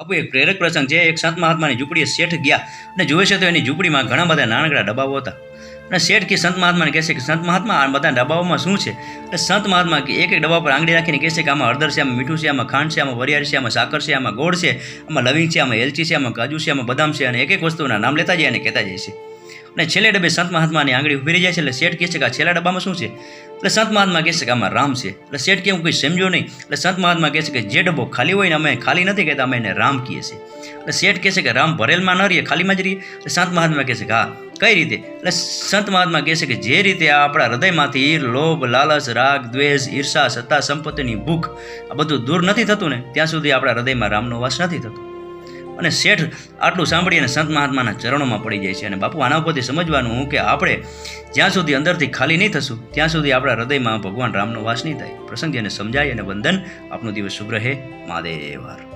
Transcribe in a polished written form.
આપો એક પ્રેરક પ્રસંગ છે. એક સંત મહાત્માની ઝૂંપડીએ શેઠ ગયા અને જોવે છે તો એની ઝૂંપડીમાં ઘણા બધા નાનકડા ડબ્બાઓ હતા. અને શેઠ કે સંત મહાત્માને કહે છે કે સંત મહાત્મા આ બધા ડબ્બાઓમાં શું છે? એટલે સંત મહાત્મા એક એક ડબ્બા પર આંગળી રાખીને કહે છે કે આમાં હળદર છે, આમાં મીઠું છે, આમાં ખાંડ છે, આમાં વરિયાળી છે, આમાં સાકર છે, આમાં ગોળ છે, આમાં લવિંગ છે, આમાં એલચી છે, આમાં કાજુ છે, આમાં બદામ છે, અને એક એક વસ્તુના નામ લેતા જાય અને કહેતા જાય છે. અને છેલ્લે ડબ્બે સંત મહાત્માની આંગળી ઉભી રહી જાય છે. એટલે શેઠ કહે છે કે આ છેલ્લા ડબ્બામાં શું છે? એટલે સંત મહાત્મા કહે છે કે આમાં રામ છે. એટલે શેઠ કે હું કંઈ સમજો નહીં. એટલે સંત મહાત્મા કહે છે કે જે ડબ્બો ખાલી હોય ને અમે ખાલી નથી કહેતા, અમે એને રામ કહીએ છીએ. એટલે શેઠ કહે છે કે રામ ભરેલમાં ન રહીએ, ખાલીમાં જ રહીએ. એટલે સંત મહાત્મા કહે છે કે હા, કઈ રીતે? એટલે સંત મહાત્મા કહે છે કે જે રીતે આ આપણા હૃદયમાંથી લોભ, લાલચ, રાગ, દ્વેષ, ઈર્ષા, સત્તા, સંપત્તિની ભૂખ આ બધું દૂર નથી થતું ને ત્યાં સુધી આપણા હૃદયમાં રામનો વાસ નથી થતો. અને શેઠ આટલું સાંભળી અને સંત મહાત્માના ચરણોમાં પડી જાય છે. અને બાપુ આના ઉપરથી સમજવાનું કે આપણે જ્યાં સુધી અંદરથી ખાલી નહીં થશું ત્યાં સુધી આપણા હૃદયમાં ભગવાન રામનો વાસ નહીં થાય. પ્રસંગ જેને સમજાય અને વંદન. આપનો દિવસ શુભ રહે. મહાદેવ હર.